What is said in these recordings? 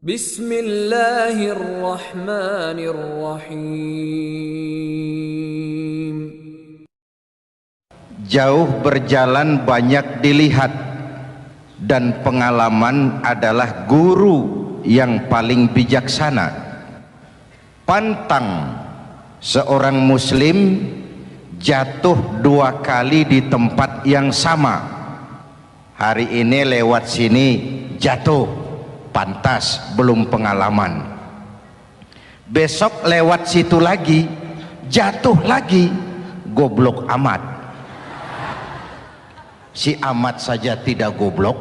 Bismillahirrahmanirrahim. Jauh berjalan banyak dilihat, dan pengalaman adalah guru yang paling bijaksana. Pantang seorang muslim jatuh 2 kali di tempat yang sama. Hari ini lewat sini jatuh, pantas belum pengalaman. Besok lewat situ lagi jatuh lagi, goblok amat. Si amat saja tidak goblok.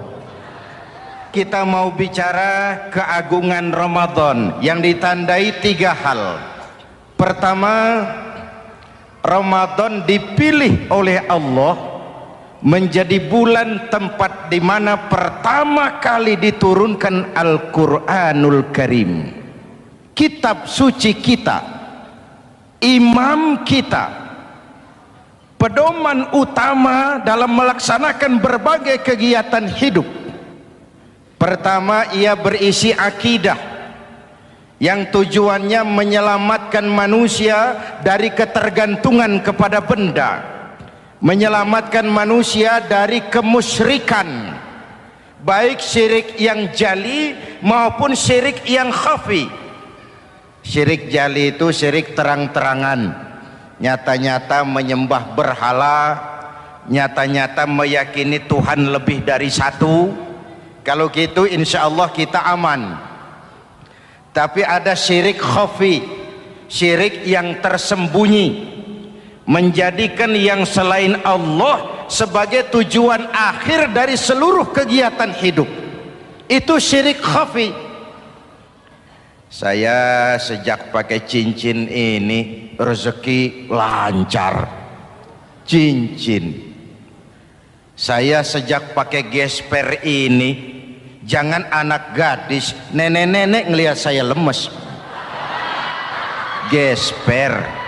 Kita mau bicara keagungan Ramadan yang ditandai 3 hal. Pertama, Ramadan dipilih oleh Allah menjadi bulan tempat di mana pertama kali diturunkan Al-Quranul Karim, kitab suci kita, imam kita, pedoman utama dalam melaksanakan berbagai kegiatan hidup. Pertama, ia berisi akidah yang tujuannya menyelamatkan manusia dari ketergantungan kepada benda, menyelamatkan manusia dari kemusyrikan, baik syirik yang jali maupun syirik yang khafi. Syirik jali itu syirik terang-terangan, nyata-nyata menyembah berhala, nyata-nyata meyakini Tuhan lebih dari satu. Kalau gitu insya Allah kita aman. Tapi ada syirik khafi, syirik yang tersembunyi, menjadikan yang selain Allah sebagai tujuan akhir dari seluruh kegiatan hidup. Itu syirik khafi. Saya sejak pakai cincin ini rezeki lancar. Cincin. Saya sejak pakai gesper ini, jangan anak gadis, nenek-nenek ngelihat saya lemes. Gesper.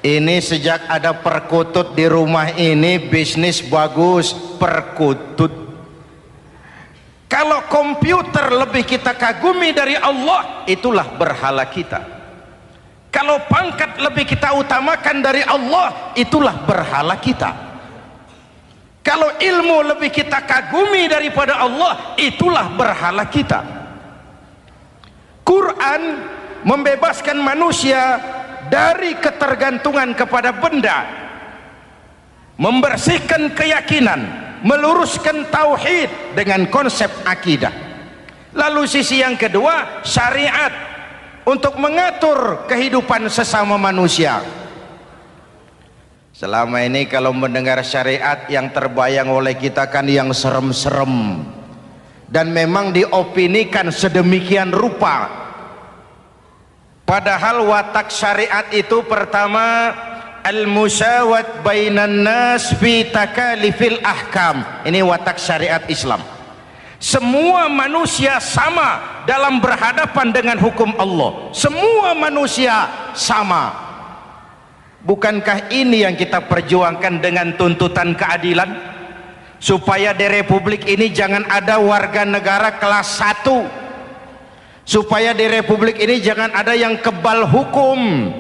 Ini sejak ada perkutut di rumah ini, bisnis bagus. Perkutut. Kalau komputer lebih kita kagumi dari Allah, itulah berhala kita. Kalau pangkat lebih kita utamakan dari Allah, itulah berhala kita. Kalau ilmu lebih kita kagumi daripada Allah, itulah berhala kita. Quran membebaskan manusia dari ketergantungan kepada benda, membersihkan keyakinan, meluruskan tauhid dengan konsep akidah. Lalu sisi yang kedua, syariat untuk mengatur kehidupan sesama manusia. Selama ini kalau mendengar syariat, yang terbayang oleh kita kan yang serem-serem, dan memang diopinikan sedemikian rupa. Padahal watak syariat itu pertama, al-musawat bainan nas fi takalifil ahkam. Ini watak syariat Islam. Semua manusia sama dalam berhadapan dengan hukum Allah. Semua manusia sama. Bukankah ini yang kita perjuangkan dengan tuntutan keadilan? Supaya di republik ini jangan ada warga negara kelas 1. Supaya di republik ini jangan ada yang kebal hukum.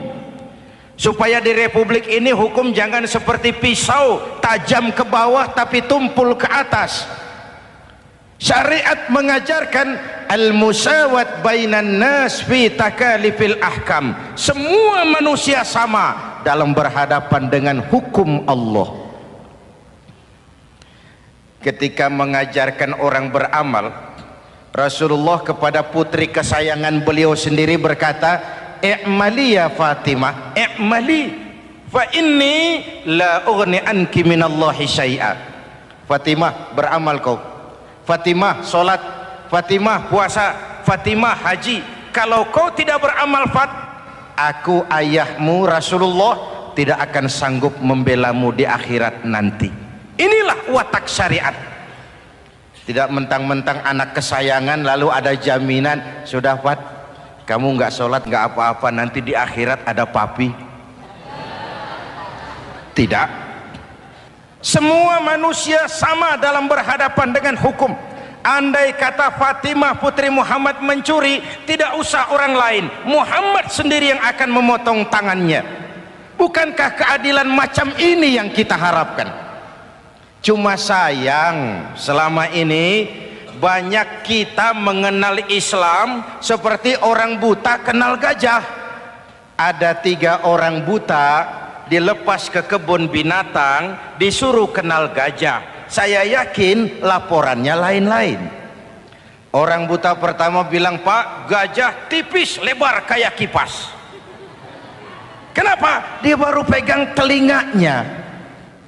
Supaya di republik ini hukum jangan seperti pisau, tajam ke bawah tapi tumpul ke atas. Syariat mengajarkan al-musawat bainan nas fi takalifil ahkam. Semua manusia sama dalam berhadapan dengan hukum Allah. Ketika mengajarkan orang beramal, Rasulullah kepada putri kesayangan beliau sendiri berkata, "I'mali ya Fatimah, i'mali fa inni la ughni anki minallahi syai'a." Fatimah, beramal kau. Fatimah sholat, Fatimah puasa, Fatimah haji. Kalau kau tidak beramal, aku ayahmu Rasulullah tidak akan sanggup membelamu di akhirat nanti. Inilah watak syariat. Tidak mentang-mentang anak kesayangan lalu ada jaminan, sudah Fat, kamu nggak sholat nggak apa-apa, nanti di akhirat ada papi. Tidak. Semua manusia sama dalam berhadapan dengan hukum. andai kata Fatimah putri Muhammad mencuri, tidak usah orang lain, Muhammad sendiri yang akan memotong tangannya. Bukankah keadilan macam ini yang kita harapkan? Cuma sayang, selama ini banyak kita mengenal Islam seperti orang buta kenal gajah. Ada 3 orang buta dilepas ke kebun binatang, disuruh kenal gajah. Saya yakin laporannya lain-lain. Orang buta pertama bilang, Pak, gajah tipis lebar kayak kipas. Kenapa? Dia baru pegang telinganya.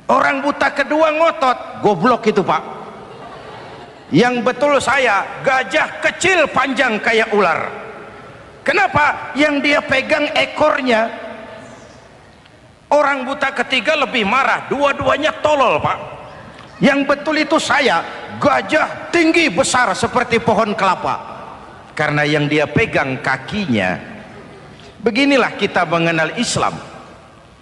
Orang buta kedua ngotot, goblok itu Pak. Yang betul saya, gajah kecil panjang kayak ular. Kenapa? Yang dia pegang ekornya. Orang buta ketiga lebih marah, dua-duanya tolol Pak. Yang betul itu saya, gajah tinggi besar seperti pohon kelapa, karena yang dia pegang kakinya. Beginilah kita mengenal Islam,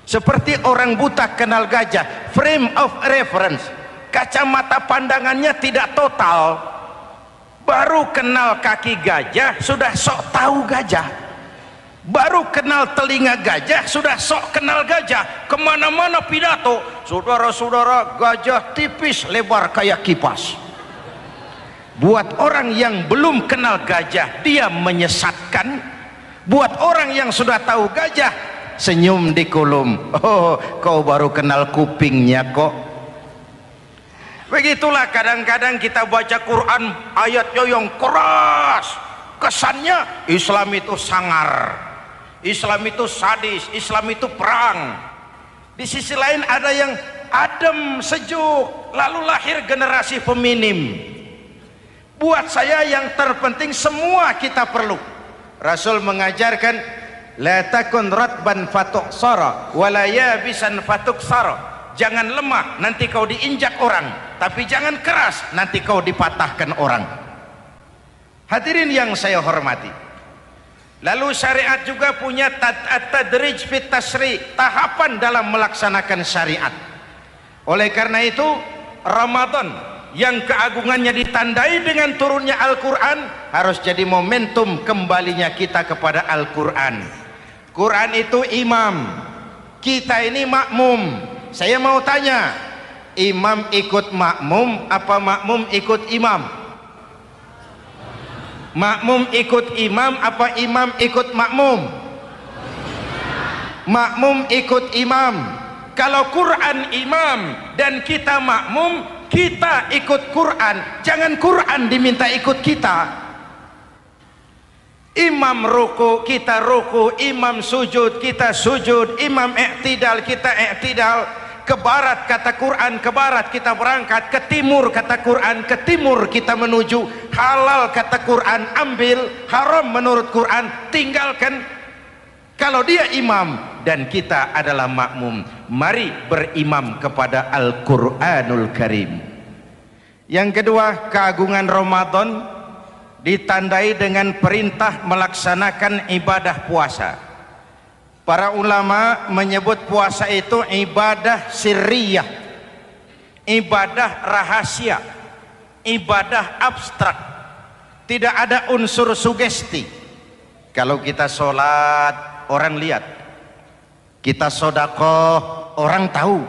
seperti orang buta kenal gajah. Frame of reference, kacamata pandangannya tidak total. Baru kenal kaki gajah sudah sok tahu gajah, baru kenal telinga gajah sudah sok kenal gajah. Kemana-mana pidato, saudara-saudara, gajah tipis lebar kayak kipas. Buat orang yang belum kenal gajah, dia menyesatkan. Buat orang yang sudah tahu gajah, senyum di kolom. Oh, kau baru kenal kupingnya kok. Begitulah kadang-kadang kita baca Quran, ayatnya yang keras, kesannya Islam itu sangar, Islam itu sadis, Islam itu perang. Di sisi lain ada yang adem, sejuk, lalu lahir generasi feminim. Buat saya yang terpenting semua kita perlu. Rasul mengajarkan, la takun ratban fatuksara wala yabisan fatuksara. Jangan lemah, nanti kau diinjak orang, tapi jangan keras, nanti kau dipatahkan orang. Hadirin yang saya hormati, lalu syariat juga punya at-tadrij fit tasri, tahapan dalam melaksanakan syariat. Oleh karena itu, Ramadan yang keagungannya ditandai dengan turunnya Al-Quran harus jadi momentum kembalinya kita kepada Al-Quran. Quran itu imam, kita ini makmum. Saya mau tanya, imam ikut makmum apa makmum ikut imam? Makmum ikut imam apa imam ikut makmum? Makmum ikut imam. Kalau Quran imam dan kita makmum, kita ikut Quran, jangan Quran diminta ikut kita. Imam ruku, kita ruku, imam sujud, kita sujud, imam i'tidal, kita i'tidal. Ke barat kata Quran, ke barat kita berangkat, ke timur kata Quran, ke timur kita menuju. Halal kata Quran, ambil, haram menurut Quran, tinggalkan. Kalau dia imam dan kita adalah makmum, mari berimam kepada Al-Quranul Karim. Yang kedua, keagungan Ramadan ditandai dengan perintah melaksanakan ibadah puasa. Para ulama menyebut puasa itu ibadah sirriyah, ibadah rahasia, ibadah abstrak, tidak ada unsur sugesti. Kalau kita sholat, orang lihat. Kita sodakoh, orang tahu.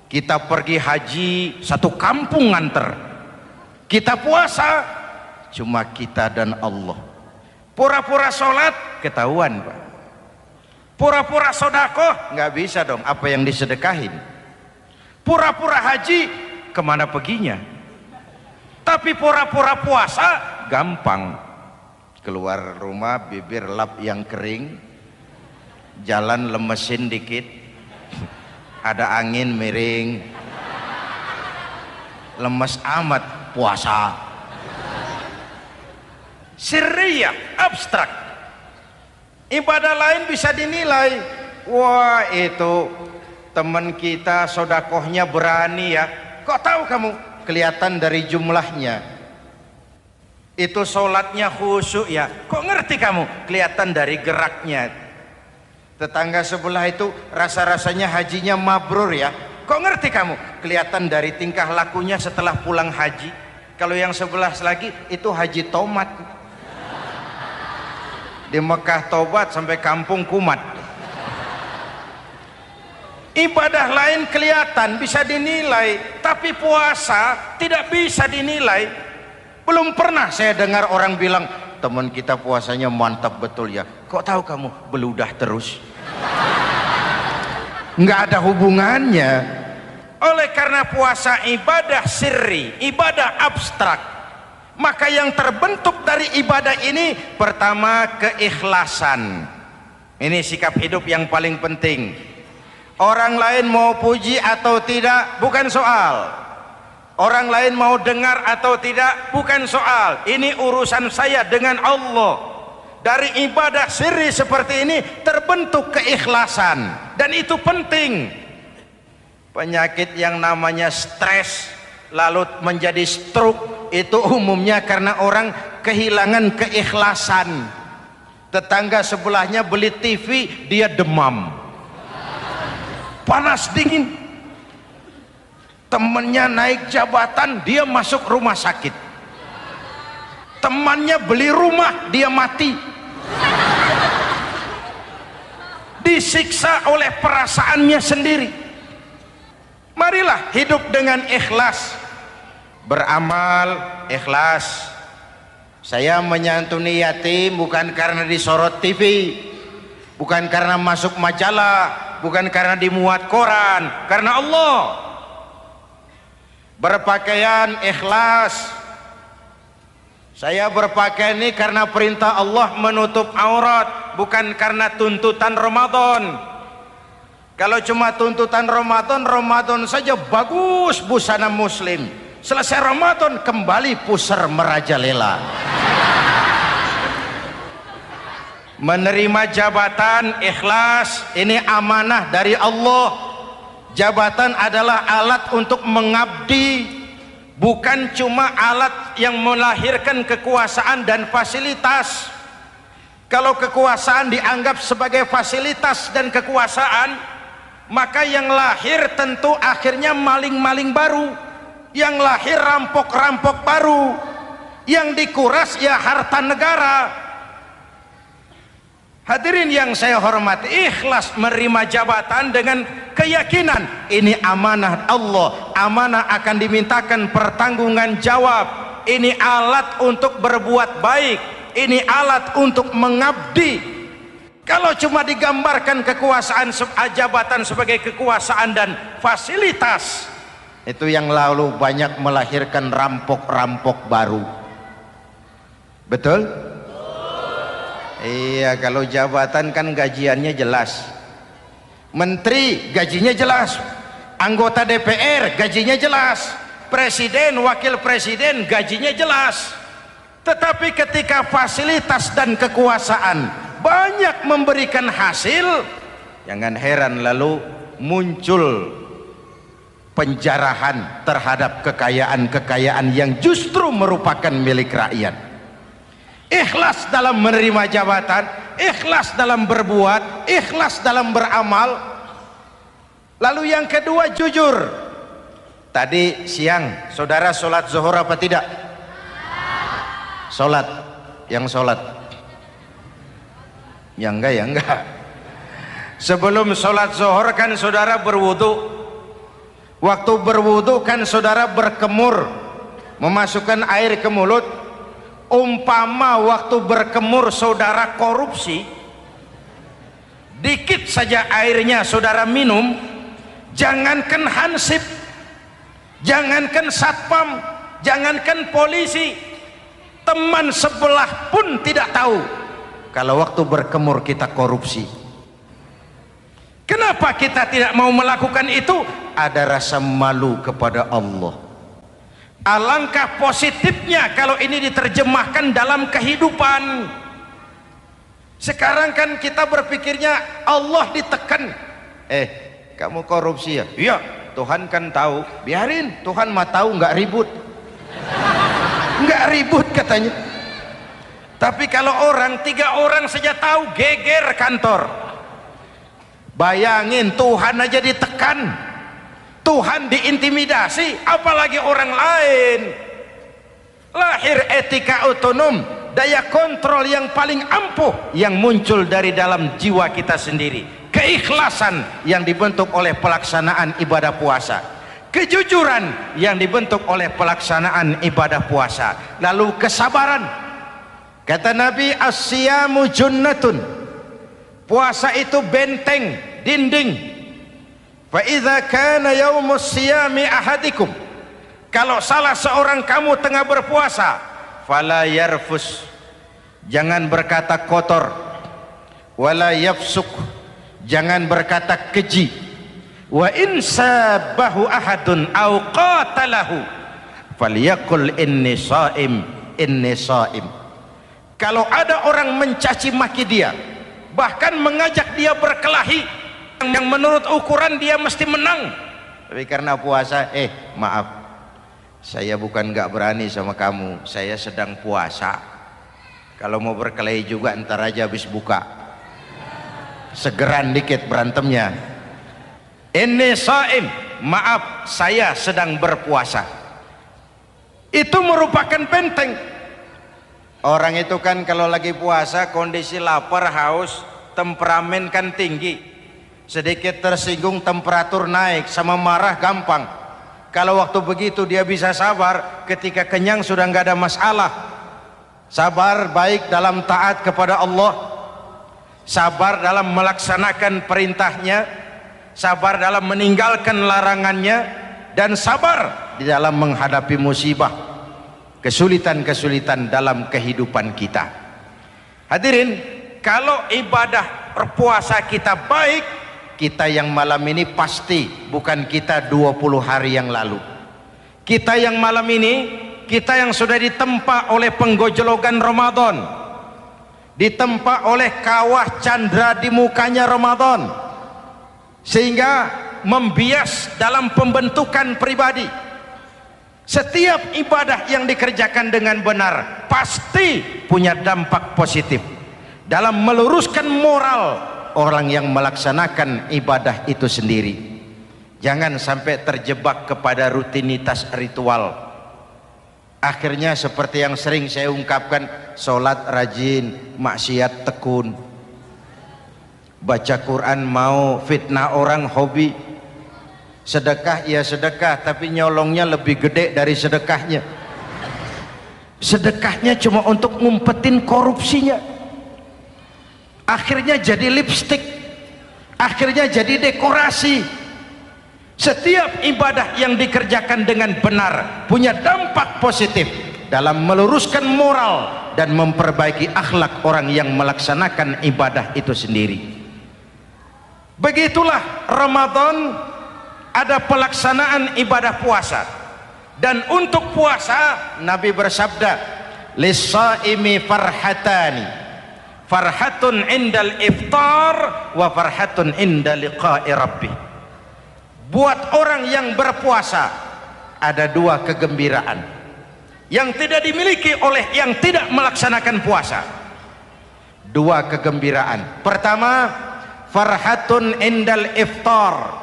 Kita pergi haji, satu kampung nganter. Kita puasa, cuma kita dan Allah. Pura-pura sholat, ketahuan Pak. Pura-pura sodakoh, nggak bisa dong, apa yang disedekahin. Pura-pura haji, kemana perginya? Tapi pura-pura puasa, gampang. Keluar rumah, bibir lap yang kering, jalan lemesin dikit, ada angin miring, lemes amat puasa. Sirriyah, abstrak. Ibadah lain bisa dinilai, wah itu teman kita sodakohnya berani ya. Kok tahu kamu? Kelihatan dari jumlahnya. Itu sholatnya khusyuk ya. Kok ngerti kamu? Kelihatan dari geraknya. Tetangga sebelah itu rasa-rasanya hajinya mabrur ya. Kok ngerti kamu? Kelihatan dari tingkah lakunya setelah pulang haji. Kalau yang sebelah lagi itu Haji Tomat. Di Mekah tobat sampai kampung kumat. Ibadah lain kelihatan bisa dinilai, tapi puasa tidak bisa dinilai. Belum pernah saya dengar orang bilang, teman kita puasanya mantap betul ya. Kok tahu kamu? Beludah terus. Nggak ada hubungannya. Oleh karena puasa ibadah sirri, ibadah abstrak, maka yang terbentuk dari ibadah ini pertama keikhlasan. Ini sikap hidup yang paling penting. Orang lain mau puji atau tidak bukan soal, orang lain mau dengar atau tidak bukan soal. Ini urusan saya dengan Allah. Dari ibadah sirri seperti ini terbentuk keikhlasan, dan itu penting. Penyakit yang namanya stres lalu menjadi stroke itu umumnya karena orang kehilangan keikhlasan. Tetangga sebelahnya beli TV, dia demam, panas dingin. Temannya naik jabatan, dia masuk rumah sakit. Temannya beli rumah, dia mati. Disiksa oleh perasaannya sendiri. Marilah hidup dengan ikhlas. Beramal ikhlas. Saya menyantuni yatim bukan karena disorot TV, bukan karena masuk majalah, bukan karena dimuat koran, karena Allah. Berpakaian ikhlas. Saya berpakaian ini karena perintah Allah menutup aurat, bukan karena tuntutan Ramadan. Kalau cuma tuntutan Ramadan, Ramadan saja bagus busana muslim. Selesai Ramadan kembali pusar merajalela. Menerima jabatan ikhlas, ini amanah dari Allah. Jabatan adalah alat untuk mengabdi, bukan cuma alat yang melahirkan kekuasaan dan fasilitas. Kalau kekuasaan dianggap sebagai fasilitas dan kekuasaan, maka yang lahir tentu akhirnya maling-maling baru, yang lahir rampok-rampok baru, yang dikuras ya harta negara. Hadirin yang saya hormati, ikhlas menerima jabatan dengan keyakinan ini amanah Allah, amanah akan dimintakan pertanggungan jawab. Ini alat untuk berbuat baik, ini alat untuk mengabdi. Kalau cuma digambarkan kekuasaan jabatan sebagai kekuasaan dan fasilitas, itu yang lalu banyak melahirkan rampok-rampok baru. Betul? Iya, kalau jabatan kan gajiannya jelas. Menteri gajinya jelas, anggota DPR gajinya jelas, presiden, wakil presiden gajinya jelas. Tetapi ketika fasilitas dan kekuasaan banyak memberikan hasil, jangan heran lalu muncul penjarahan terhadap kekayaan-kekayaan yang justru merupakan milik rakyat. Ikhlas dalam menerima jabatan, ikhlas dalam berbuat, ikhlas dalam beramal. Lalu yang kedua, jujur. Tadi siang saudara sholat zuhur apa tidak? Sholat. Yang sholat? Ya enggak, ya enggak. Sebelum sholat zuhur kan saudara berwudu. Waktu berwudu kan saudara berkemur, memasukkan air ke mulut. Umpama waktu berkemur saudara korupsi, dikit saja airnya saudara minum, jangankan hansip, jangankan satpam, jangankan polisi, teman sebelah pun tidak tahu kalau waktu berkemur kita korupsi. Kenapa kita tidak mau melakukan itu? Ada rasa malu kepada Allah. Alangkah positifnya kalau ini diterjemahkan dalam kehidupan. Sekarang kan kita berpikirnya Allah ditekan. Kamu korupsi ya? Iya, Tuhan kan tahu. Biarin, Tuhan mah tahu, nggak ribut. Nggak ribut katanya. Tapi kalau orang, 3 orang saja tahu, geger kantor. Bayangin, Tuhan aja ditekan, Tuhan diintimidasi, apalagi orang lain. lahir etika otonom, daya kontrol yang paling ampuh yang muncul dari dalam jiwa kita sendiri, keikhlasan yang dibentuk oleh pelaksanaan ibadah puasa, kejujuran yang dibentuk oleh pelaksanaan ibadah puasa, lalu kesabaran. Kata Nabi, as-siyamu junnatun, puasa itu benteng, dinding. Fa idza kana yaumus siyami ahadikum, kalau salah seorang kamu tengah berpuasa, fala yarfus, jangan berkata kotor, wala yafsuk, jangan berkata keji, wa in sabahu ahadun au qatalahu falyaqul inni shaim, inni shaim. Kalau ada orang mencaci maki dia, bahkan mengajak dia berkelahi yang menurut ukuran dia mesti menang, tapi karena puasa, maaf, saya bukan gak berani sama kamu, saya sedang puasa. Kalau mau berkelahi juga ntar aja habis buka, segeran dikit berantemnya. Inni shaim, maaf saya sedang berpuasa. Itu merupakan benteng. Orang itu kan kalau lagi puasa kondisi lapar, haus, temperamen kan tinggi, sedikit tersinggung temperatur naik, sama marah gampang. Kalau waktu begitu dia bisa sabar, ketika kenyang sudah nggak ada masalah. Sabar baik dalam taat kepada Allah, sabar dalam melaksanakan perintahnya, sabar dalam meninggalkan larangannya, dan sabar di dalam menghadapi musibah, kesulitan-kesulitan dalam kehidupan kita. Hadirin, kalau ibadah berpuasa kita baik, kita yang malam ini pasti bukan kita 20 hari yang lalu. Kita yang malam ini, kita yang sudah ditempa oleh penggojologan Ramadan, ditempa oleh kawah candra di mukanya Ramadan, sehingga membias dalam pembentukan pribadi. Setiap ibadah yang dikerjakan dengan benar pasti punya dampak positif dalam meluruskan moral orang yang melaksanakan ibadah itu sendiri. Jangan sampai terjebak kepada rutinitas ritual. Akhirnya seperti yang sering saya ungkapkan, sholat rajin, maksiat tekun, baca Quran mau, fitnah orang hobi, sedekah ya sedekah tapi nyolongnya lebih gede dari sedekahnya. Sedekahnya cuma untuk ngumpetin korupsinya. Akhirnya jadi lipstik, akhirnya jadi dekorasi. Setiap ibadah yang dikerjakan dengan benar punya dampak positif dalam meluruskan moral dan memperbaiki akhlak orang yang melaksanakan ibadah itu sendiri. Begitulah Ramadan, ada pelaksanaan ibadah puasa. Dan untuk puasa Nabi bersabda, lis-shaimi farhatani, farhatun indal iftar wa farhatun inda liqa'i rabbih. Buat orang yang berpuasa ada dua kegembiraan yang tidak dimiliki oleh yang tidak melaksanakan puasa. Dua kegembiraan. Pertama, farhatun indal iftar,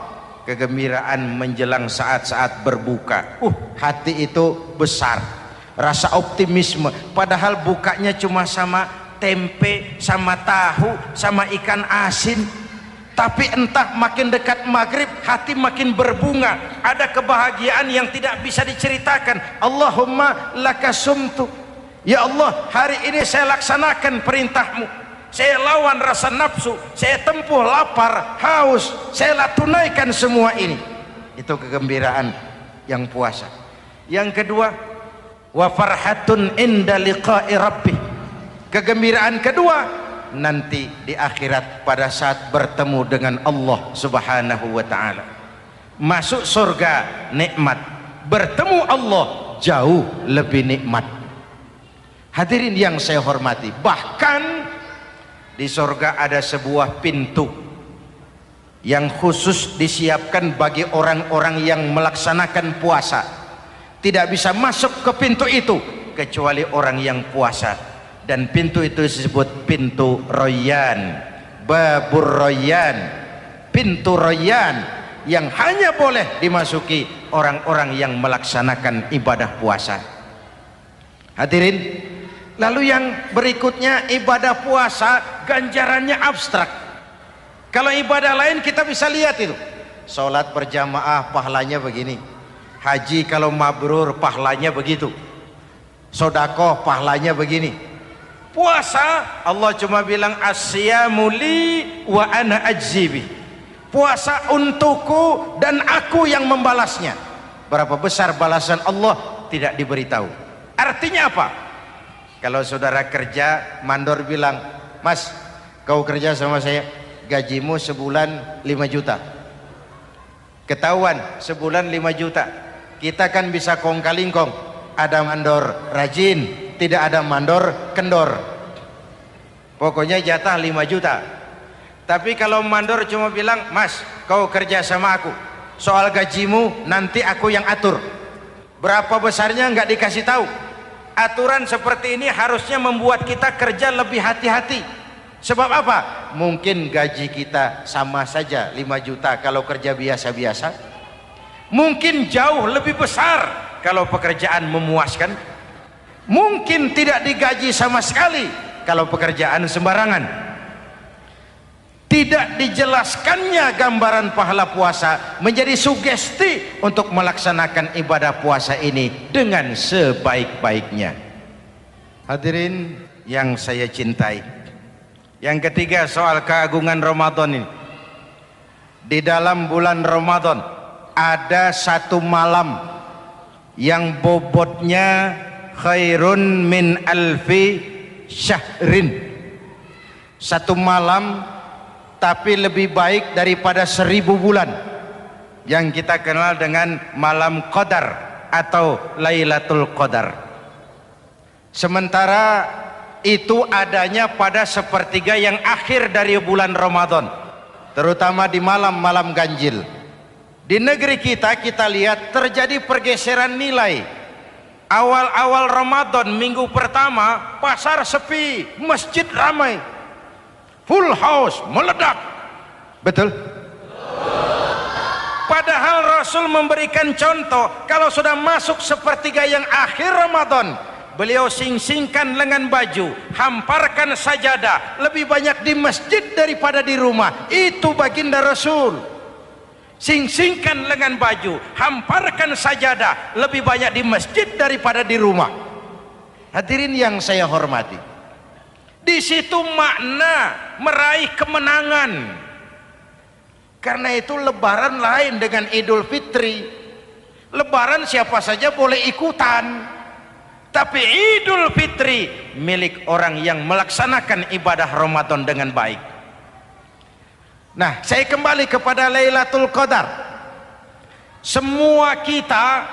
kegembiraan menjelang saat-saat berbuka. Hati itu besar, rasa optimisme, padahal bukanya cuma sama tempe, sama tahu, sama ikan asin, tapi entah makin dekat maghrib hati makin berbunga, ada kebahagiaan yang tidak bisa diceritakan. Allahumma lakasumtu, ya Allah hari ini saya laksanakan perintahmu, saya lawan rasa nafsu, saya tempuh lapar, haus, saya tunaikan semua ini. Itu kegembiraan yang puasa. Yang kedua, wa farhatun inda liqa'i rabbih, kegembiraan kedua nanti di akhirat pada saat bertemu dengan Allah Subhanahu wa ta'ala. Masuk surga nikmat, bertemu Allah jauh lebih nikmat. Hadirin yang saya hormati, bahkan di surga ada sebuah pintu yang khusus disiapkan bagi orang-orang yang melaksanakan puasa. Tidak bisa masuk ke pintu itu kecuali orang yang puasa. Dan pintu itu disebut pintu Rayyan, Babur Rayyan, pintu Rayyan, yang hanya boleh dimasuki orang-orang yang melaksanakan ibadah puasa. Hadirin, lalu yang berikutnya ibadah puasa ganjarannya abstrak. Kalau ibadah lain kita bisa lihat itu, sholat berjamaah pahalanya begini, haji kalau mabrur pahalanya begitu, sodakoh pahalanya begini. Puasa Allah cuma bilang asyamu li wa ana ajzibi, puasa untukku dan aku yang membalasnya. Berapa besar balasan Allah tidak diberitahu. Artinya apa? Kalau saudara kerja, mandor bilang, mas kau kerja sama saya, gajimu sebulan 5 juta, ketahuan sebulan 5 juta, kita kan bisa kong kalingkong, ada mandor rajin, tidak ada mandor kendor, pokoknya jatah 5 juta. Tapi kalau mandor cuma bilang, mas kau kerja sama aku, soal gajimu nanti aku yang atur, berapa besarnya nggak dikasih tahu. Aturan seperti ini harusnya membuat kita kerja lebih hati-hati. Sebab apa? Mungkin gaji kita sama saja 5 juta kalau kerja biasa-biasa, mungkin jauh lebih besar kalau pekerjaan memuaskan, mungkin tidak digaji sama sekali kalau pekerjaan sembarangan. Tidak dijelaskannya gambaran pahala puasa menjadi sugesti untuk melaksanakan ibadah puasa ini dengan sebaik-baiknya. Hadirin yang saya cintai, yang ketiga soal keagungan Ramadan ini. Di dalam bulan Ramadan ada satu malam yang bobotnya khairun min alfi syahrin, satu malam tapi lebih baik daripada 1000 bulan, yang kita kenal dengan malam Qadar atau Lailatul Qadar. Sementara itu adanya pada sepertiga yang akhir dari bulan Ramadan, terutama di malam-malam ganjil. Di negeri kita lihat terjadi pergeseran nilai. Awal-awal Ramadan minggu pertama pasar sepi, masjid ramai, full house, meledak. Betul? Padahal Rasul memberikan contoh, kalau sudah masuk sepertiga yang akhir Ramadan, beliau sing-singkan lengan baju, hamparkan sajadah, lebih banyak di masjid daripada di rumah. Itu baginda Rasul. Sing-singkan lengan baju, hamparkan sajadah, lebih banyak di masjid daripada di rumah. Hadirin yang saya hormati, di situ makna meraih kemenangan. Karena itu lebaran lain dengan Idul Fitri. Lebaran siapa saja boleh ikutan, tapi Idul Fitri milik orang yang melaksanakan ibadah Ramadan dengan baik. Nah, saya kembali kepada Lailatul Qadar. Semua kita,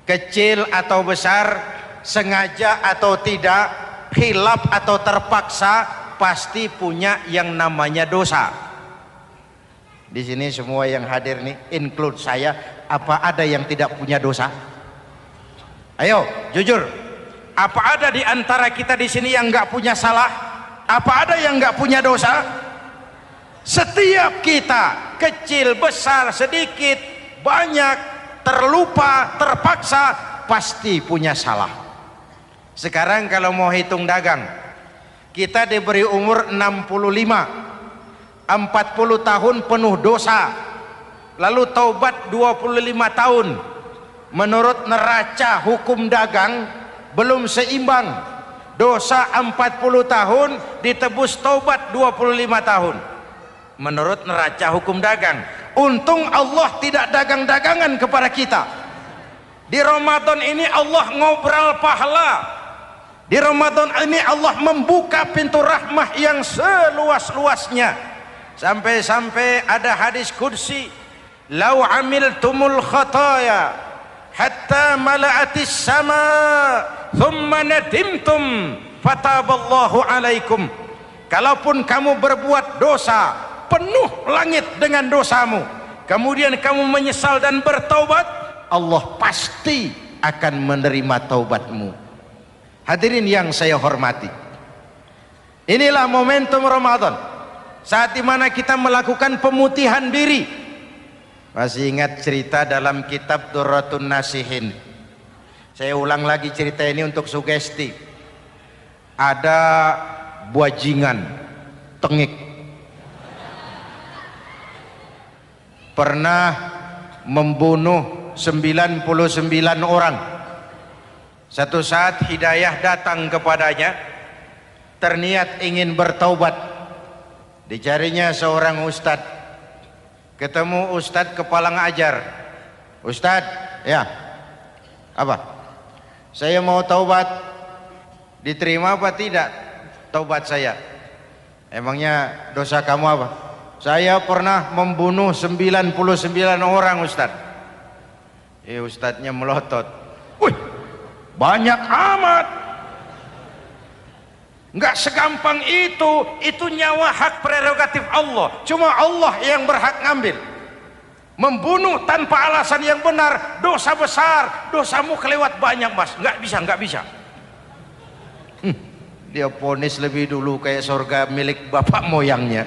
kecil atau besar, sengaja atau tidak, khilaf atau terpaksa, pasti punya yang namanya dosa. Di sini semua yang hadir nih, include saya, apa ada yang tidak punya dosa? Ayo, jujur. Apa ada di antara kita di sini yang nggak punya salah? Apa ada yang nggak punya dosa? Setiap kita, kecil, besar, sedikit, banyak, terlupa, terpaksa, pasti punya salah. Sekarang kalau mau hitung dagang, kita diberi umur 65, 40 tahun penuh dosa, lalu taubat 25 tahun. Menurut neraca hukum dagang belum seimbang. Dosa 40 tahun ditebus taubat 25 tahun. Menurut neraca hukum dagang. Untung Allah tidak dagang-dagangan kepada kita. Di Ramadan ini Allah ngobrol pahala. Di Ramadan ini Allah membuka pintu rahmah yang seluas-luasnya. Sampai-sampai ada hadis qudsi, "Lau amiltumul khataya hatta mala'atis sama thumma nadimtum fataballahu alaikum." Kalaupun kamu berbuat dosa, penuh langit dengan dosamu, kemudian kamu menyesal dan bertaubat, Allah pasti akan menerima taubatmu. Hadirin yang saya hormati, inilah momentum Ramadan, saat dimana kita melakukan pemutihan diri. Masih ingat cerita dalam kitab Durratun Nasihin, Saya ulang lagi cerita ini untuk sugesti. Ada buajingan tengik pernah membunuh 99 orang. Satu saat hidayah datang kepadanya, terniat ingin bertaubat. Dicarinya seorang ustadz, ketemu ustadz kepala ngajar. Ustadz, ya, apa? Saya mau taubat, diterima apa tidak taubat saya? Emangnya dosa kamu apa? Saya pernah membunuh 99 orang, Ustadz. Ustadznya melotot. Wih, banyak amat. Nggak segampang itu nyawa hak prerogatif Allah. Cuma Allah yang berhak ngambil. Membunuh tanpa alasan yang benar, dosa besar. Dosamu kelewat banyak, Mas. Nggak bisa. Dia ponis lebih dulu kayak surga milik bapak moyangnya.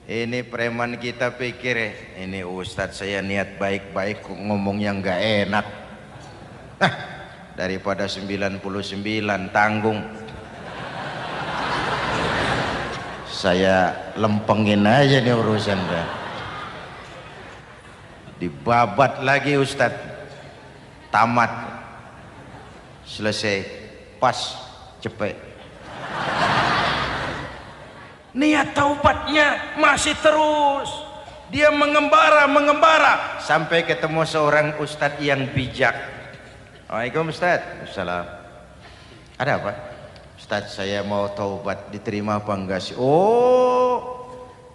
Ini preman kita pikir ini ustadz saya niat baik-baik kok ngomongnya nggak enak. Nah, daripada 99 tanggung. Saya lempengin aja nih urusan dah. Dibabat lagi ustadz. Tamat. Selesai. Pas. Cepet. Niat taubatnya masih terus. Dia mengembara sampai ketemu seorang ustadz yang bijak. Waalaikumsalam ustadz. Assalam. Ada apa? Ustadz, saya mau taubat, diterima apa enggak sih? Oh,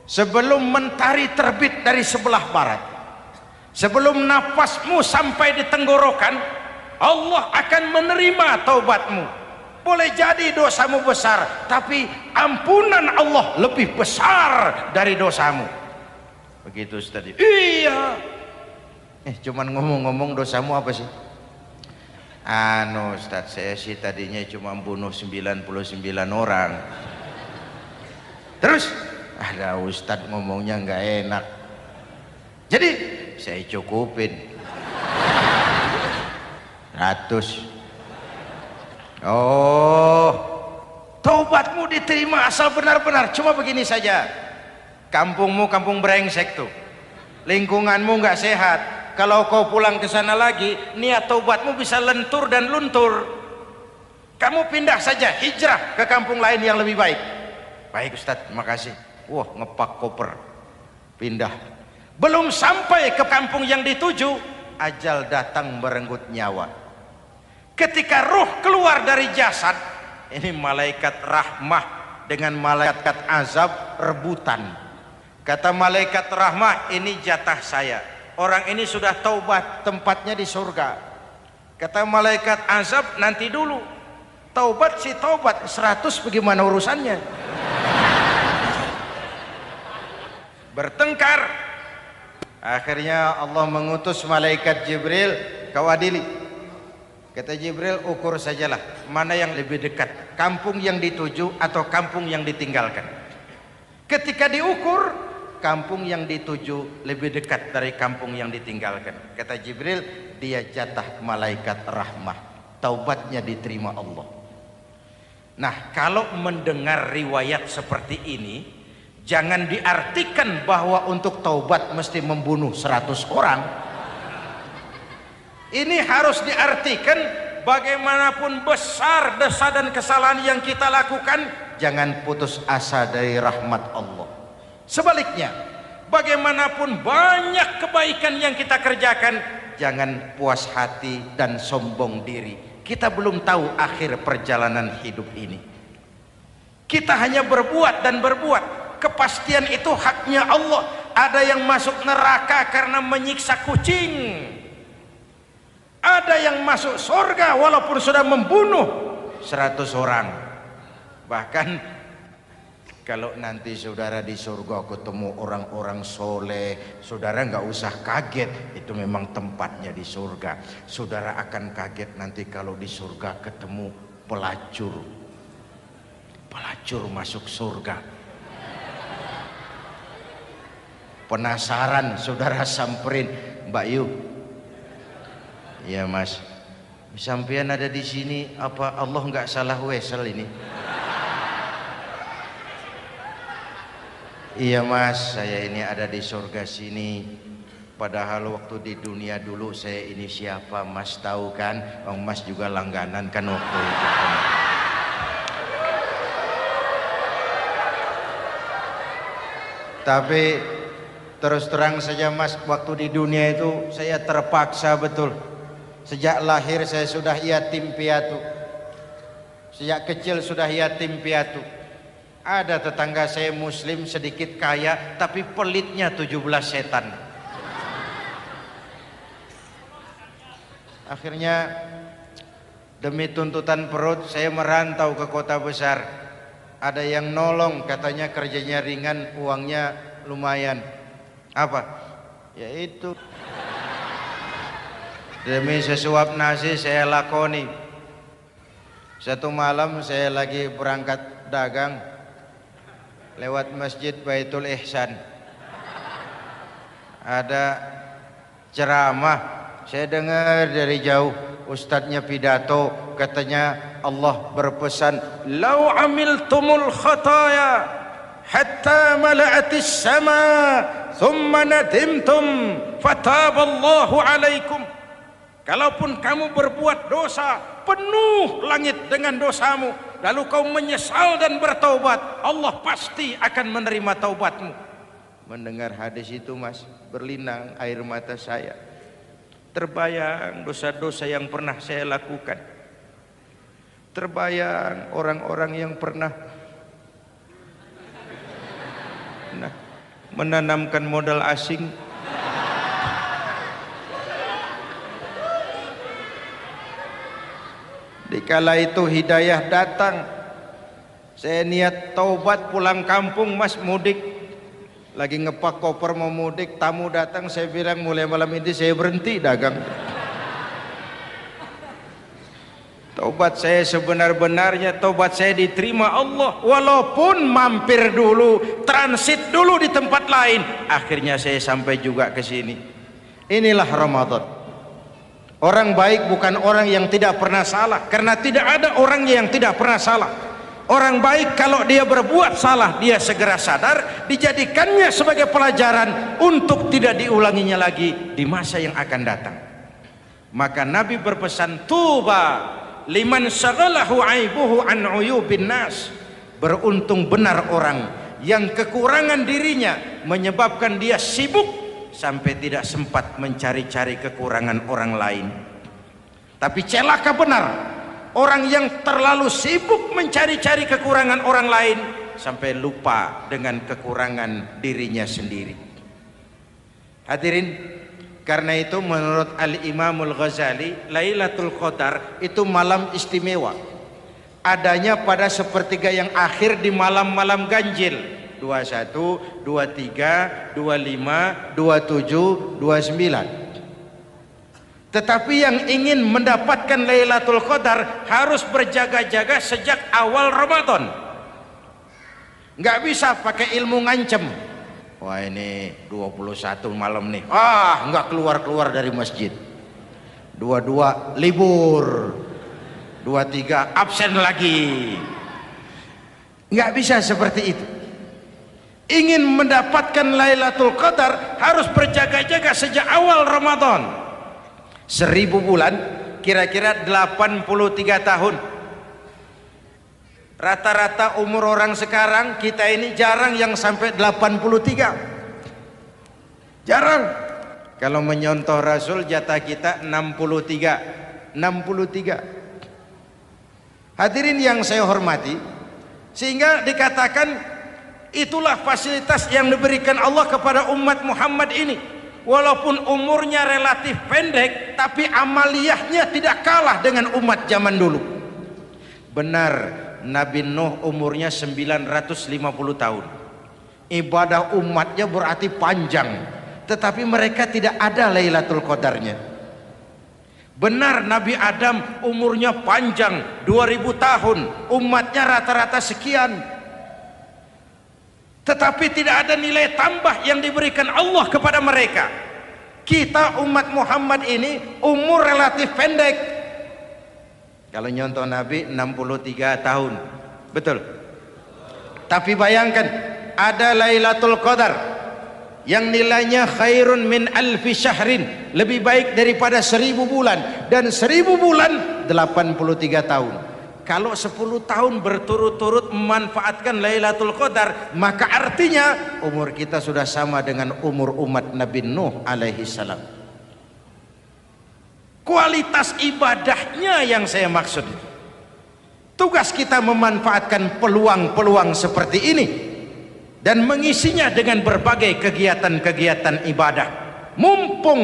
sebelum mentari terbit dari sebelah barat, sebelum nafasmu sampai di tenggorokan, Allah akan menerima taubatmu. Boleh jadi dosamu besar, tapi ampunan Allah lebih besar dari dosamu. Begitu Ustaz. Iya. Cuman ngomong-ngomong dosamu apa sih? Ustaz, saya sih tadinya cuma bunuh 99 orang. Terus ada Ustaz ngomongnya nggak enak. Jadi saya cukupin 100. Oh, taubatmu diterima asal benar-benar. Cuma begini saja, kampungmu kampung brengsek tuh, lingkunganmu nggak sehat. Kalau kau pulang ke sana lagi, niat taubatmu bisa lentur dan luntur. Kamu pindah saja, hijrah ke kampung lain yang lebih baik. Baik Ustadz, makasih. Wah, ngepak koper, pindah. Belum sampai ke kampung yang dituju, ajal datang merenggut nyawa. Ketika ruh keluar dari jasad, ini malaikat rahmah dengan malaikat azab rebutan. Kata malaikat rahmah, ini jatah saya. Orang ini sudah taubat, tempatnya di surga. Kata malaikat azab, nanti dulu. Taubat sih taubat, 100 bagaimana urusannya? Bertengkar. Akhirnya Allah mengutus malaikat Jibril, kau adili. Kata Jibril, ukur sajalah mana yang lebih dekat, kampung yang dituju atau kampung yang ditinggalkan. Ketika diukur, kampung yang dituju lebih dekat dari kampung yang ditinggalkan. Kata Jibril, dia jatah malaikat rahmah, taubatnya diterima Allah. Nah, kalau mendengar riwayat seperti ini, jangan diartikan bahwa untuk taubat mesti membunuh 100 orang. Ini harus diartikan bagaimanapun besar dosa dan kesalahan yang kita lakukan, jangan putus asa dari rahmat Allah. Sebaliknya, bagaimanapun banyak kebaikan yang kita kerjakan, jangan puas hati dan sombong diri. Kita belum tahu akhir perjalanan hidup ini. Kita hanya berbuat dan berbuat. Kepastian itu haknya Allah. Ada yang masuk neraka karena menyiksa kucing. Ada yang masuk surga walaupun sudah membunuh 100 orang. Bahkan kalau nanti saudara di surga ketemu orang-orang soleh, saudara nggak usah kaget, itu memang tempatnya di surga. Saudara akan kaget nanti kalau di surga ketemu pelacur. Pelacur masuk surga. Penasaran, saudara samperin, Mbak Yu. Iya Mas, Sampean ada di sini, apa Allah nggak salah wesel ini? Iya mas, saya ini ada di surga sini. Padahal waktu di dunia dulu saya ini siapa mas tahu kan? Mas juga langganan kan waktu itu. Tapi terus terang saja mas, waktu di dunia itu saya terpaksa betul. Sejak lahir saya sudah yatim piatu. Sejak kecil sudah yatim piatu. Ada tetangga saya muslim sedikit kaya, tapi pelitnya 17 setan. Akhirnya demi tuntutan perut saya merantau ke kota besar. Ada yang nolong, katanya kerjanya ringan, uangnya lumayan. Apa? Yaitu demi sesuap nasi saya lakoni. Satu malam saya lagi berangkat dagang, lewat masjid Baitul Ihsan, ada ceramah. Saya dengar dari jauh ustadznya pidato, katanya Allah berpesan, "Lau amiltumul khataya hatta mala'atis sama thumma nadimtum fataballahu alaikum." Kalaupun kamu berbuat dosa, penuh langit dengan dosamu, lalu kau menyesal dan bertaubat, Allah pasti akan menerima taubatmu. Mendengar hadis itu mas, berlinang air mata saya. Terbayang dosa-dosa yang pernah saya lakukan. Terbayang orang-orang yang pernah menanamkan modal asing. Dikala itu hidayah datang, saya niat taubat pulang kampung mas, mudik. Lagi ngepak koper mau mudik, tamu datang, saya bilang mulai malam ini saya berhenti dagang. Taubat saya sebenar-benarnya, taubat saya diterima Allah, walaupun mampir dulu, transit dulu di tempat lain, akhirnya saya sampai juga ke sini. Inilah Ramadan. Orang baik bukan orang yang tidak pernah salah, karena tidak ada orang yang tidak pernah salah. Orang baik kalau dia berbuat salah, dia segera sadar, dijadikannya sebagai pelajaran untuk tidak diulanginya lagi di masa yang akan datang. Maka Nabi berpesan, tuba liman syaghalahu aibuhu an uyubin nas. Beruntung benar orang yang kekurangan dirinya menyebabkan dia sibuk sampai tidak sempat mencari-cari kekurangan orang lain. Tapi celaka benar orang yang terlalu sibuk mencari-cari kekurangan orang lain sampai lupa dengan kekurangan dirinya sendiri. Hadirin, karena itu menurut Al-Imamul Ghazali, Lailatul Qadar itu malam istimewa. Adanya pada sepertiga yang akhir di malam-malam ganjil, 21, 23, 25, 27, 29. Tetapi yang ingin mendapatkan Lailatul Qadar harus berjaga-jaga sejak awal Ramadan. Nggak bisa pakai ilmu ngancem. Wah ini 21 malam nih, nggak keluar-keluar dari masjid. 22 libur, 23 absen lagi. Nggak bisa seperti itu. Ingin mendapatkan Lailatul Qadar harus berjaga-jaga sejak awal Ramadan. 1000 bulan kira-kira 83 tahun. Rata-rata umur orang sekarang kita ini jarang yang sampai 83. Jarang. Kalau menyontoh Rasul jatah kita 63. Hadirin yang saya hormati, sehingga dikatakan itulah fasilitas yang diberikan Allah kepada umat Muhammad ini. Walaupun umurnya relatif pendek, tapi amaliyahnya tidak kalah dengan umat zaman dulu. Benar, Nabi Nuh umurnya 950 tahun. Ibadah umatnya berarti panjang, tetapi mereka tidak ada Lailatul Qadarnya. Benar, Nabi Adam umurnya panjang, 2000 tahun, umatnya rata-rata sekian, tetapi tidak ada nilai tambah yang diberikan Allah kepada mereka. Kita umat Muhammad ini umur relatif pendek, Kalau nyontoh Nabi 63 tahun. Betul. Tapi bayangkan ada Lailatul Qadar yang nilainya khairun min alfi syahrin, lebih baik daripada 1000 bulan, dan 1000 bulan 83 tahun. Kalau 10 tahun berturut-turut memanfaatkan Lailatul Qadar, maka artinya umur kita sudah sama dengan umur umat Nabi Nuh alaihi salam. Kualitas ibadahnya yang saya maksud. Tugas kita memanfaatkan peluang-peluang seperti ini dan mengisinya dengan berbagai kegiatan-kegiatan ibadah. Mumpung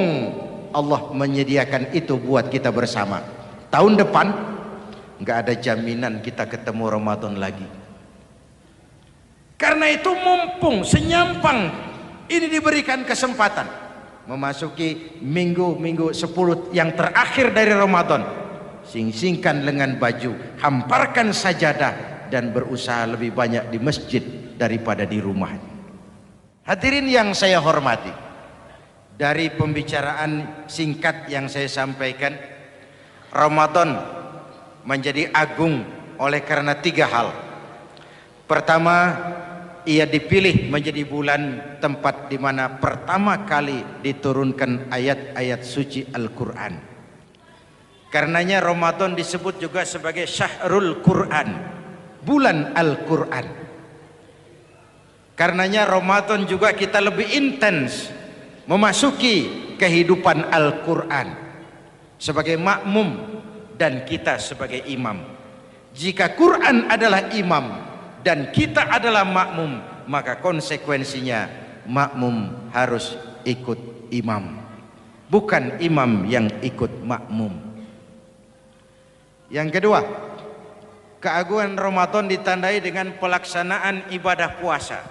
Allah menyediakan itu buat kita bersama. Tahun depan nggak ada jaminan kita ketemu Ramadan lagi. Karena itu mumpung senyampang ini diberikan kesempatan memasuki minggu-minggu 10 yang terakhir dari Ramadan, sing-singkan lengan baju, hamparkan sajadah, dan berusaha lebih banyak di masjid daripada di rumah. Hadirin yang saya hormati, dari pembicaraan singkat yang saya sampaikan, Ramadan menjadi agung oleh karena 3 hal. Pertama, ia dipilih menjadi bulan tempat di mana pertama kali diturunkan ayat-ayat suci Al-Quran. Karenanya Ramadan disebut juga sebagai Syahrul Quran, bulan Al-Quran. Karenanya Ramadan juga kita lebih intens memasuki kehidupan Al-Quran sebagai makmum dan kita sebagai imam. Jika Quran adalah imam dan kita adalah makmum, maka konsekuensinya makmum harus ikut imam, bukan imam yang ikut makmum. Yang kedua, keagungan Ramadan ditandai dengan pelaksanaan ibadah puasa.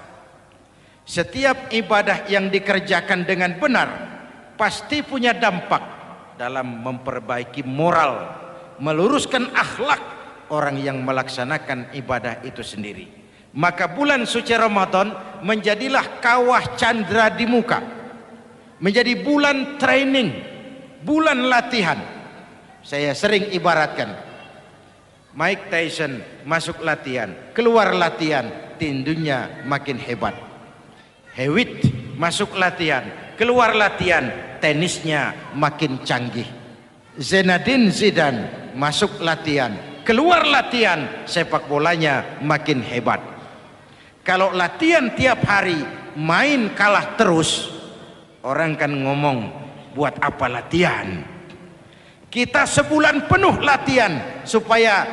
Setiap ibadah yang dikerjakan dengan benar pasti punya dampak dalam memperbaiki moral, meluruskan akhlak orang yang melaksanakan ibadah itu sendiri. Maka bulan suci Ramadan menjadilah kawah candra di muka, menjadi bulan training, bulan latihan. Saya sering ibaratkan Mike Tyson masuk latihan, keluar latihan, tindunya makin hebat. Hewitt masuk latihan, keluar latihan, tenisnya makin canggih. Zinedine Zidane masuk latihan, keluar latihan, sepak bolanya makin hebat. Kalau latihan tiap hari, main kalah terus, orang kan ngomong, buat apa latihan? Kita sebulan penuh latihan supaya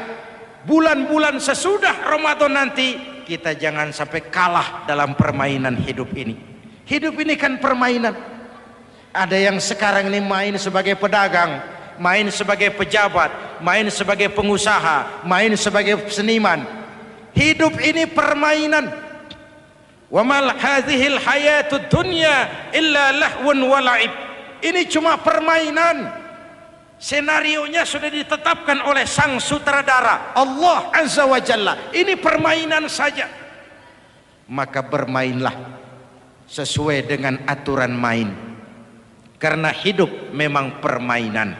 bulan-bulan sesudah Ramadan nanti kita jangan sampai kalah dalam permainan hidup ini. Hidup ini kan permainan. Ada yang sekarang ini main sebagai pedagang, main sebagai pejabat, main sebagai pengusaha, main sebagai seniman. Hidup ini permainan. Wa mal hadhil hayatud dunya illa lahwun wa la'ib. Ini cuma permainan. Senarionya sudah ditetapkan oleh sang sutradara Allah Azza wa Jalla. Ini permainan saja. Maka bermainlah sesuai dengan aturan main. Karena hidup memang permainan.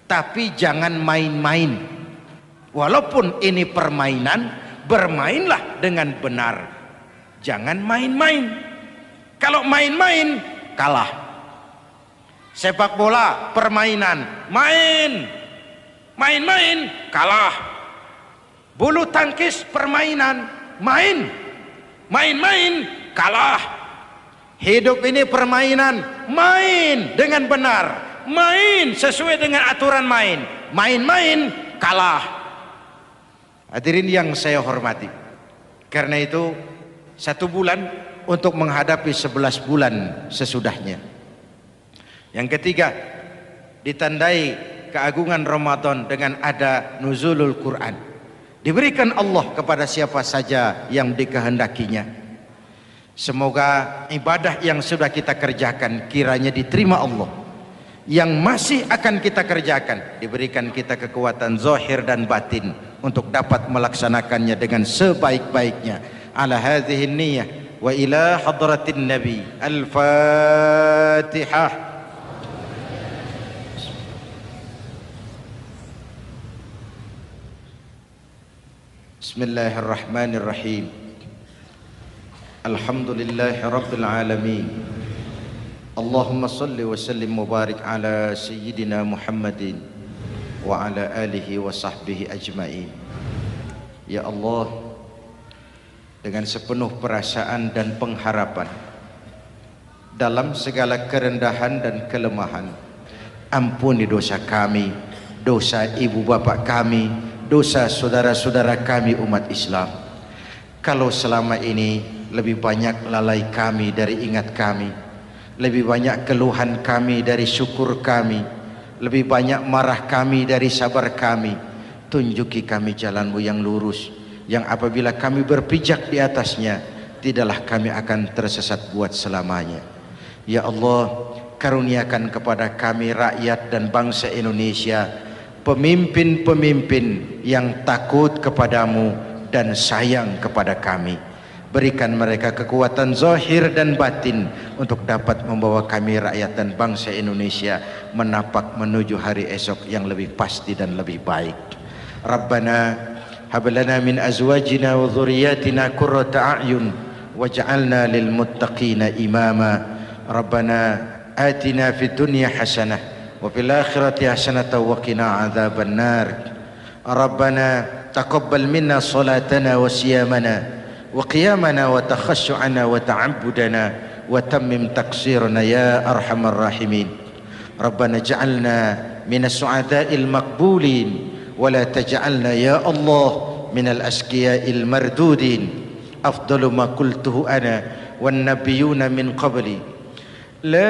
Tapi jangan main-main. Walaupun ini permainan, bermainlah dengan benar. Jangan main-main. Kalau main-main, kalah. Sepak bola permainan, main-main kalah. Bulu tangkis permainan, main-main kalah. Hidup ini permainan, main dengan benar, main sesuai dengan aturan main, main-main kalah. Hadirin yang saya hormati, karena itu 1 bulan untuk menghadapi 11 bulan sesudahnya. Yang ketiga, ditandai keagungan Ramadan dengan ada nuzulul Quran. Diberikan Allah kepada siapa saja yang dikehendakinya. Semoga ibadah yang sudah kita kerjakan kiranya diterima Allah. Yang masih akan kita kerjakan diberikan kita kekuatan zahir dan batin untuk dapat melaksanakannya dengan sebaik-baiknya. Ala hadhihi niyyah wa ila hadratin nabi. Al-Fatihah. Bismillahirrahmanirrahim. Alhamdulillahi rabbil alamin. Allahumma salli wa sallim mubarak ala sayyidina Muhammadin wa ala alihi wa sahbihi ajma'in. Ya Allah, dengan sepenuh perasaan dan pengharapan, dalam segala kerendahan dan kelemahan, ampuni dosa kami, dosa ibu bapa kami, dosa saudara-saudara kami umat Islam. Kalau selama ini lebih banyak lalai kami dari ingat kami, lebih banyak keluhan kami dari syukur kami, lebih banyak marah kami dari sabar kami, tunjuki kami jalan-Mu yang lurus, yang apabila kami berpijak di atasnya, tidaklah kami akan tersesat buat selamanya. Ya Allah, karuniakan kepada kami rakyat dan bangsa Indonesia pemimpin-pemimpin yang takut kepadamu dan sayang kepada kami. Berikan mereka kekuatan zahir dan batin untuk dapat membawa kami rakyat dan bangsa Indonesia menapak menuju hari esok yang lebih pasti dan lebih baik. Rabbana hab lana min azwajina wa dhurriyyatina qurrata a'yun waj'alna lil muttaqina imama. Rabbana atina fid dunya hasanah wa fil akhirati hasanah wa qina adzaban nar. Rabbana taqabbal minna salatana wa siyamana wa qiyamana wa takhashu'ana wa ta'abbudana wa tammim taqsirana ya arhamar rahimin. Rabbana ja'alna minas su'ada'il maqbulin wa la taj'alna ya Allah minal asqiya'il mardudin. Afdalu ma qultuhu ana wan nabiyyuna min qabli la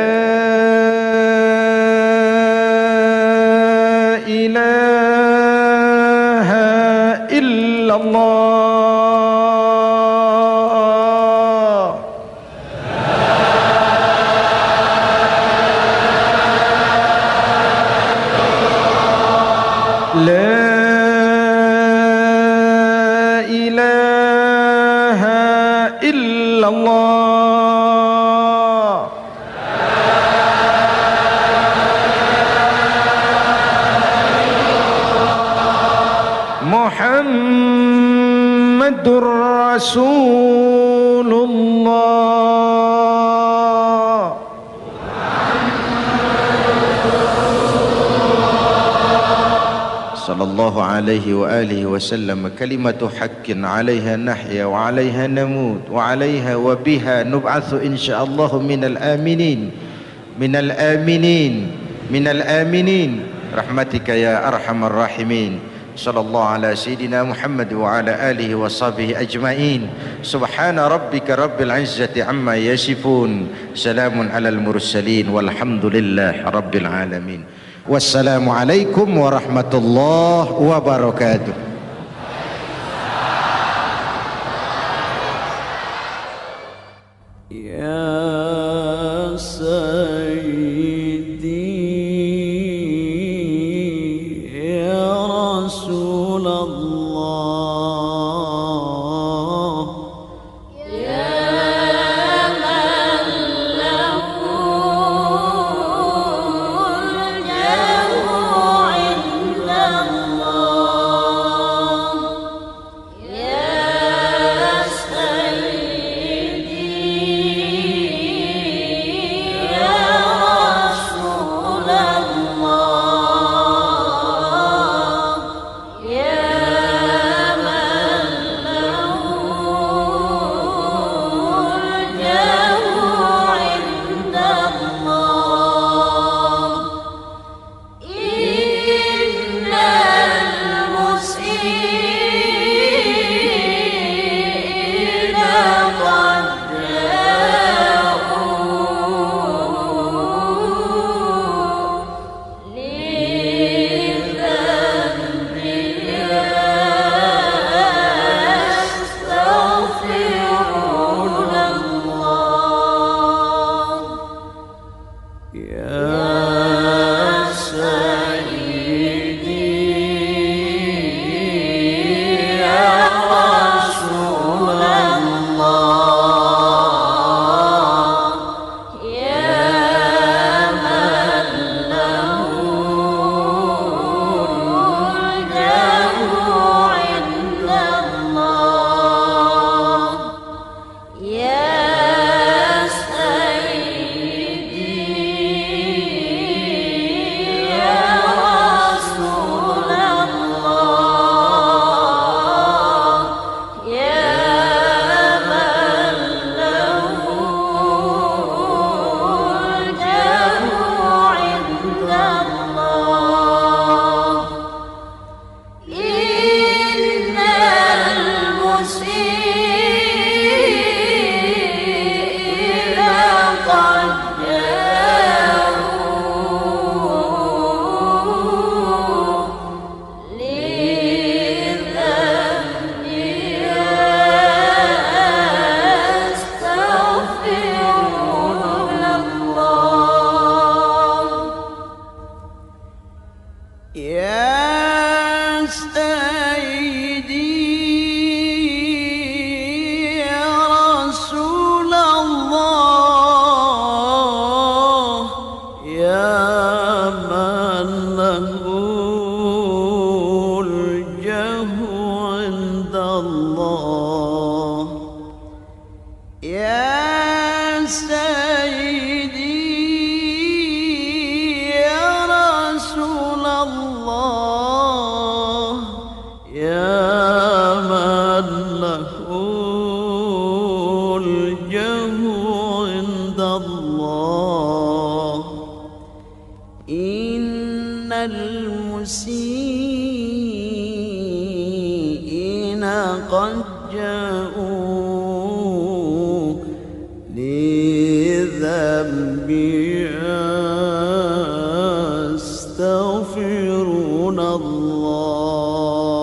ilaha illallah. La ilaha illallah. Muhammadur Rasulullah. Sallallahu alaihi wa alihi wasallam. Kalimatu haqqin 'alaiha nahya wa 'alaiha namut wa 'alaiha wa biha nub'atsu insyaallah minal aminin minal aminin minal aminin rahmatika ya arhamar rahimin. Sallallahu ala sayyidina Muhammad wa ala alihi wa sahbihi ajma'in. Subhana rabbika rabbil izzati amma yasifun. Salamun alal mursalin walhamdulillahi rabbil alamin. Wassalamualaikum warahmatullahi wabarakatuh. Ya Sayyidi Ya Rasulullah. النبيين قد جاءوك لذنب يستغفرون الله